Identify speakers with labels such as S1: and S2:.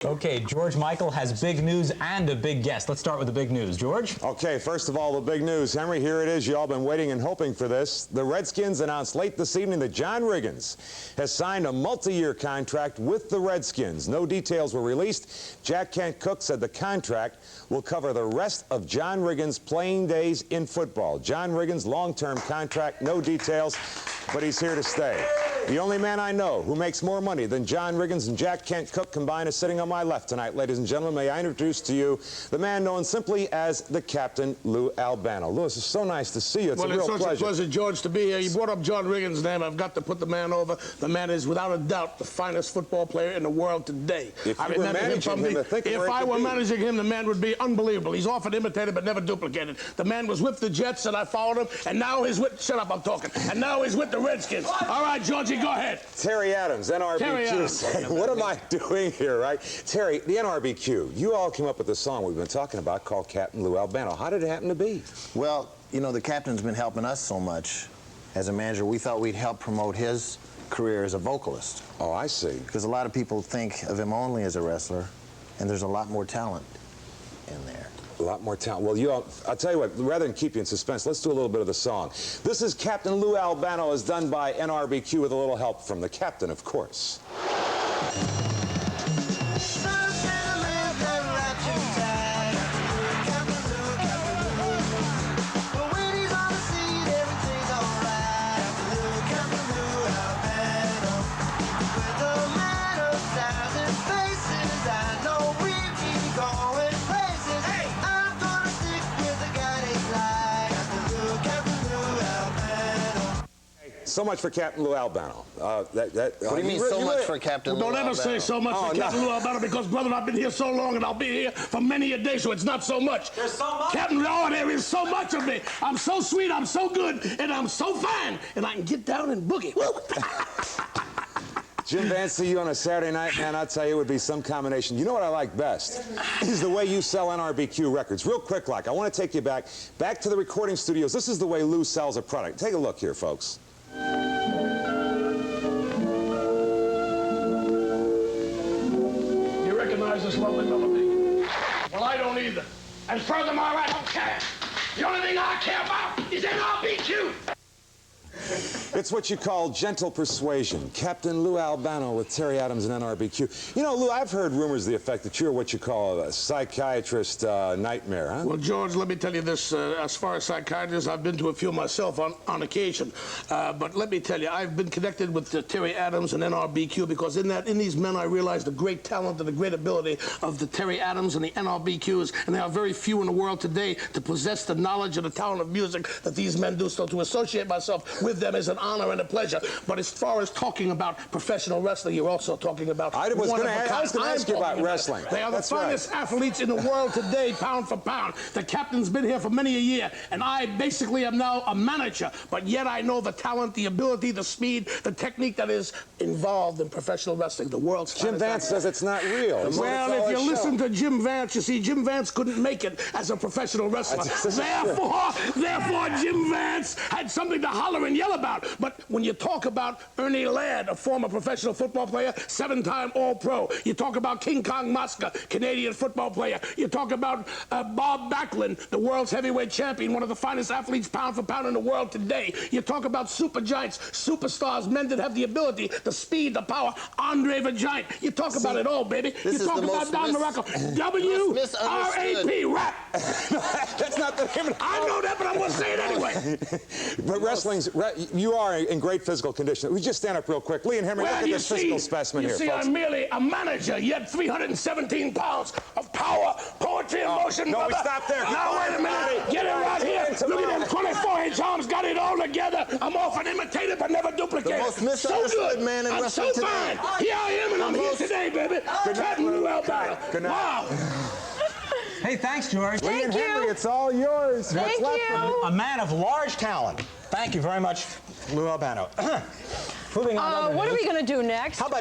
S1: Okay, George Michael has big news and a big guest. Let's start with the big news. George?
S2: Okay, first of all, the big news. Henry, here it is. You all been waiting and hoping for this. The Redskins announced late this evening that John Riggins has signed a multi-year contract with the Redskins. No details were released. Jack Kent Cooke said the contract will cover the rest of John Riggins' playing days in football. John Riggins' long-term contract, no details, but he's here to stay. The only man I know who makes more money than John Riggins and Jack Kent Cooke combined is sitting on my left tonight. Ladies and gentlemen, may I introduce to you the man known simply as the Captain, Lou Albano. Louis, it's so nice to see you. It's a real pleasure.
S3: Well, it's such a pleasure, George, to be here. You brought up John Riggins' name. I've got to put the man over. The man is, without a doubt, the finest football player in the world today.
S2: If I were managing him,
S3: the man would be unbelievable. He's often imitated but never duplicated. The man was with the Jets, and I followed him, and now he's with... Shut up, I'm talking. And now he's with the Redskins. All right, Georgie, go ahead.
S2: Terry Adams, NRBQ. What am I doing here, right? Terry, the NRBQ, you all came up with this song we've been talking about called Captain Lou Albano. How did it happen to be?
S4: Well, you know, the captain's been helping us so much. As a manager, we thought we'd help promote his career as a vocalist.
S2: Oh, I see.
S4: Because a lot of people think of him only as a wrestler, and there's a lot more talent in there.
S2: A lot more talent. Well, you all, I'll tell you what, rather than keep you in suspense, let's do a little bit of the song. This is Captain Lou Albano, as done by NRBQ with a little help from the captain, of course. So much for Captain Lou Albano.
S4: What do you mean so much for Captain Lou Albano?
S3: Don't ever say so much for Captain Lou Albano, because, brother, I've been here so long and I'll be here for many a day, so it's not so much.
S1: There's so much?
S3: Captain, oh, there is so much of me. I'm so sweet, I'm so good, and I'm so fine, and I can get down and boogie.
S2: Jim Vance, see you on a Saturday night, man, I'll tell you, it would be some combination. You know what I like best? Is the way you sell NRBQ records. Real quick, like, I want to take you back to the recording studios. This is the way Lou sells a product. Take a look here, folks.
S3: You recognize this lovely melody? Well, I don't either. And furthermore, I don't care. The only thing I care about is NRBQ.
S2: It's what you call gentle persuasion. Captain Lou Albano with Terry Adams and NRBQ. You know, Lou, I've heard rumors to the effect that you're what you call a psychiatrist nightmare, huh?
S3: Well, George, let me tell you this. As far as psychiatrists, I've been to a few myself on occasion. But let me tell you, I've been connected with Terry Adams and NRBQ because in these men I realized the great talent and the great ability of the Terry Adams and the NRBQs, and there are very few in the world today to possess the knowledge and the talent of music that these men do. So to associate myself with them is an honor and a pleasure. But as far as talking about professional wrestling, you're also talking about
S2: I was going to ask you about wrestling.
S3: They are the finest athletes in the world today, pound for pound. The captain's been here for many a year, and I basically am now a manager, but yet I know the talent, the ability, the speed, the technique that is involved in professional wrestling, the world's
S2: Jim Vance says it's not real.
S3: Well, if you listen to Jim Vance, you see, Jim Vance couldn't make it as a professional wrestler. Therefore, Jim Vance had something to holler and yell about. But when you talk about Ernie Ladd, a former professional football player, 7-time All-Pro, you talk about King Kong Mosca, Canadian football player, you talk about Bob Backlund, the world's heavyweight champion, one of the finest athletes pound for pound in the world today. You talk about super giants, superstars, men that have the ability, the speed, the power, Andre the Giant. You talk about it all, baby. You talk about Don Morocco. W-R-A-P, rap.
S2: That's not the name of the...
S3: I know that, but I'm going to say it anyway.
S2: But you are in great physical condition. We just stand up real quick. Lee and Henry, look at this physical specimen here, folks.
S3: I'm merely a manager, yet 317 pounds of power, poetry, and motion.
S2: No, we stop there.
S3: Now, wait a minute. Get it right here. Look at them 24-inch arms. Got it all together. I'm often imitated, but never duplicated.
S4: The most misunderstood man in wrestling today.
S3: I'm so fine. Here I am, and I'm here today, baby. Captain Lou Albano.
S2: Good night.
S3: Wow.
S1: Hey, thanks, George.
S2: Lee and Henry, it's all yours.
S1: Thank you. A man of large talent. Thank you very much, Lou Albano. Moving on.
S5: What are we going to do next?
S1: How about